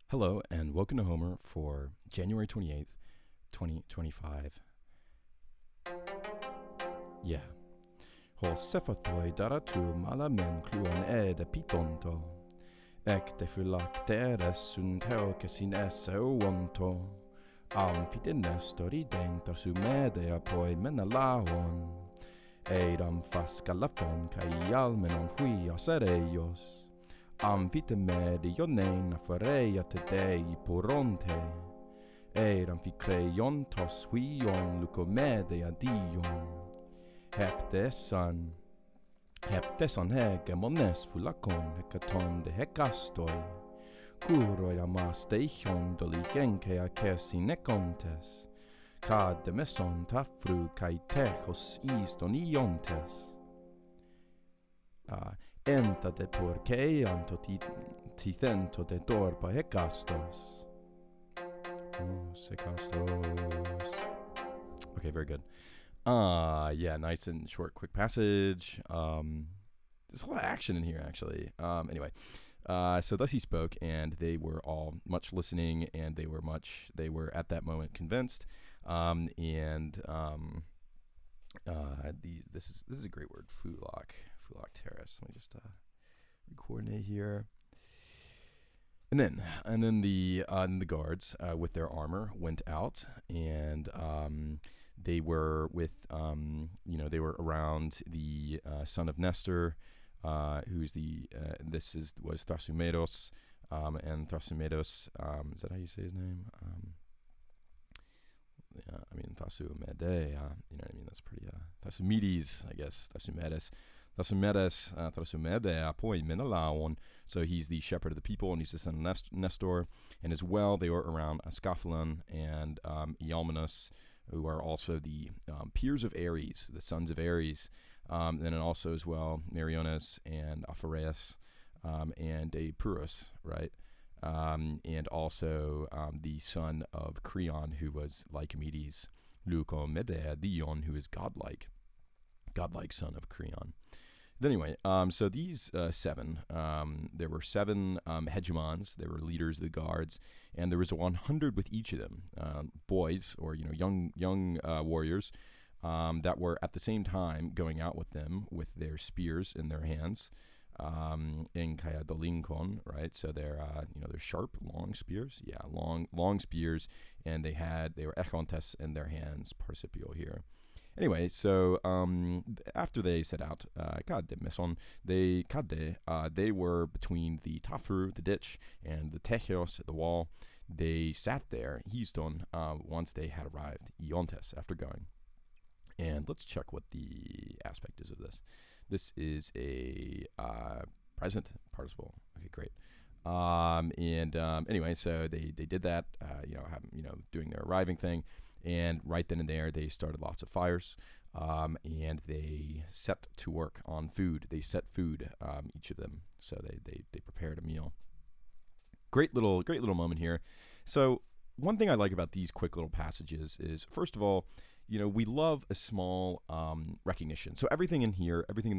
Hello and welcome to Homer for January 28th, 2025. Yeah. Ho sefatoi daratu malamen kluon ed pitonto. Ek te fulak teres sun teo kesin esse uonto. Alm fitines toriden tarsu medea poi menalaon. Eidam fascalafon kai almenon huias ereios. Amphitemedeionein afareia te dei poronte. Eram fi creiontos huion lucomedea dion. Heptesan hegemones fulacon hecaton de hecastoi. Curoid amas deichon doligenkea kesin econtes. Cad de meson tafru kai techos iston iontes. Enta de porqueanto tithento de dorpa hecastos. Secastos. Okay, very good. Yeah, nice and short, quick passage. There's a lot of action in here, actually. Anyway, so thus he spoke, and they were all much listening, and they were at that moment convinced. This is a great word, Fulak Terrace. Let me just coordinate here. And then the guards with their armor went out, and they were with they were around the son of Nestor, who's was Thrasymedos, and Thrasymedos, is that how you say his name? Yeah, I mean Thasumede, you know what I mean? That's pretty Thasumedes, I guess. Thasumede, apoi menalaon. So he's the shepherd of the people, and he's the son of Nestor. And as well, they were around Ascaphalon and Ialmenus, who are also the peers of Ares, the sons of Ares. Then also as well, Meriones and Aphareus, and Epurus, right? And also the son of Creon, who was Lycomedes, Leucomedea Dion, who is godlike son of Creon. But anyway, so these seven, there were seven hegemons. They were leaders of the guards, and there was 100 with each of them, boys or young warriors that were at the same time going out with them with their spears in their hands. In kaya dolinkon, right? So they're sharp, long spears. Yeah, long spears, and they were echontes in their hands, participial here. Anyway, so after they set out, they were between the tafru, the ditch, and the techios, the wall. They sat there, histon, once they had arrived, iontes, after going. And let's check what the aspect is of this. This is a present participle. Okay, great. Anyway, so they did that, doing their arriving thing, and right then and there they started lots of fires, and they set to work on food. They set food, each of them. So they prepared a meal. Great little moment here. So one thing I like about these quick little passages is, first of all, we love a small recognition. So everything in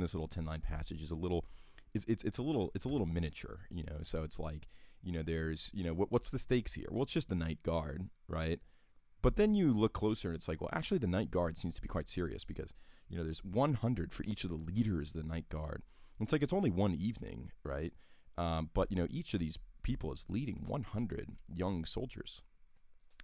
this little 10-line passage is a little miniature, So it's like, there's, what's the stakes here? Well, it's just the night guard, right? But then you look closer and it's like, well, actually the night guard seems to be quite serious because, there's 100 for each of the leaders of the night guard. And it's like, it's only one evening, right? But each of these people is leading 100 young soldiers.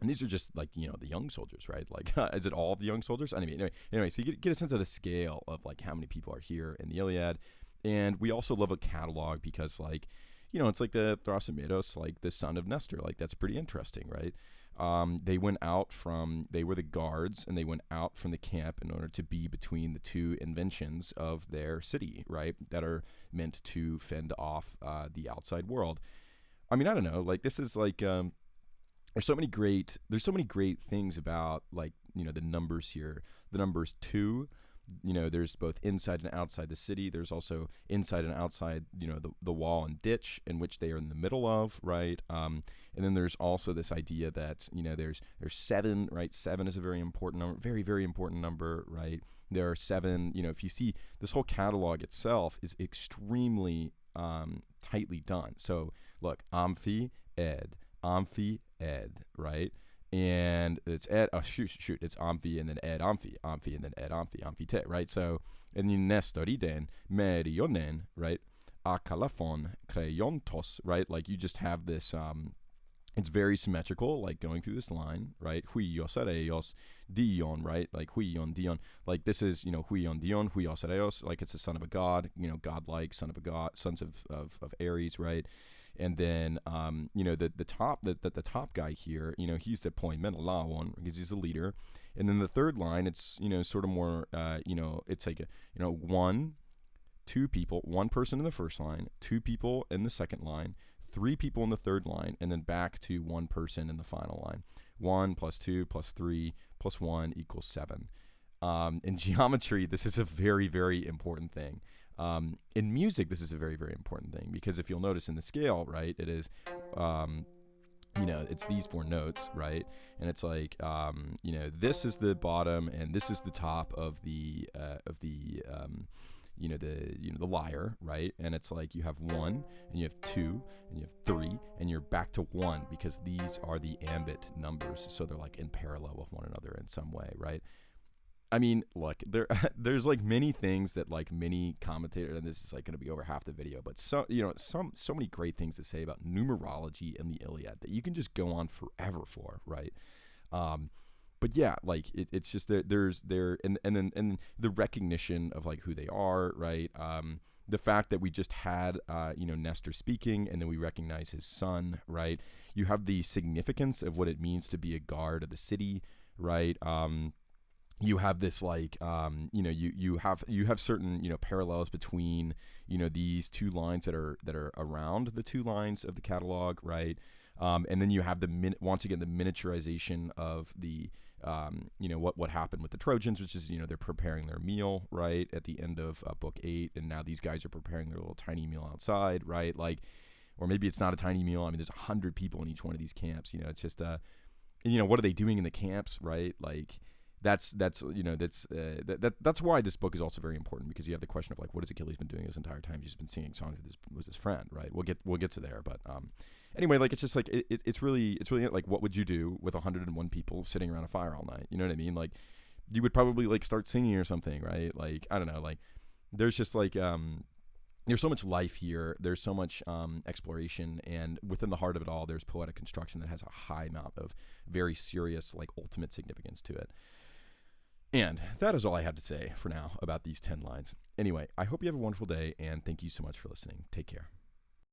And these are just like, the young soldiers, right? Like, is it all the young soldiers? Anyway, so you get a sense of the scale of like how many people are here in the Iliad. And we also love a catalog because like, it's like the Thrasymedos, like the son of Nestor. Like that's pretty interesting, right? They were the guards, and they went out from the camp in order to be between the two inventions of their city, right? That are meant to fend off the outside world. I mean, I don't know, like this is like, there's so many great things about like, the numbers here. The numbers 2, there's both inside and outside the city. There's also inside and outside, the wall and ditch in which they are in the middle of, right? And then there's also this idea that, there's 7, right? 7 is a very important number, very, very important number, right? There are 7, if you see this whole catalog itself is extremely tightly done. So look, Amphi, Ed, Amphi, Ed, right? And it's Ed, it's Amphi and then Ed, Amphi, Amphi and then Ed, Amphi, Amphite, right? So, and then Nestoriden, Merionen, right? Akalafon, Kreyontos, right? Like you just have this, it's very symmetrical, like going through this line, right? Huios areios, Dion, right? Like Huion, Dion. Like this is, Huion, Dion, Huios areios, like it's a son of a god, godlike, son of a god, sons of Ares, right? And then, the top guy here, he's the point mentalawon because he's the leader. And then the third line, it's, sort of more, it's like, two people, one person in the first line, two people in the second line, three people in the third line, and then back to one person in the final line. 1 + 2 + 3 + 1 = 7. In geometry, this is a very, very important thing. In music, this is a very, very important thing because if you'll notice in the scale, right, it is, it's these 4 notes, right? And it's like, this is the bottom and this is the top of the the lyre, right? And it's like you have 1 and you have 2 and you have 3 and you're back to 1 because these are the ambit numbers, so they're like in parallel with one another in some way, right? I mean, look, there's like many things that like many commentators, and this is like going to be over half the video, but so many great things to say about numerology and the Iliad that you can just go on forever for, right? But yeah, like it's just and then the recognition of like who they are, right? The fact that we just had Nestor speaking, and then we recognize his son, right? You have the significance of what it means to be a guard of the city, right? You have this like you have certain parallels between these 2 lines that are around the 2 lines of the catalog, right? And then you have once again the miniaturization of the what happened with the Trojans, which is they're preparing their meal, right, at the end of book 8, and now these guys are preparing their little tiny meal outside, right? Like, or maybe it's not a tiny meal. I mean, there's 100 people in each one of these camps. It's just what are they doing in the camps, right? Like that's why this book is also very important, because you have the question of like, what has Achilles been doing this entire time? He's just been singing songs with his friend, right? We'll get to there, but anyway, like it's just like it's really like, what would you do with 101 people sitting around a fire all night? You know what I mean? Like you would probably like start singing or something, right? Like I don't know, like there's just like there's so much life here. There's so much exploration, and within the heart of it all, there's poetic construction that has a high amount of very serious, like ultimate significance to it. And that is all I had to say for now about these 10 lines. Anyway, I hope you have a wonderful day, and thank you so much for listening. Take care.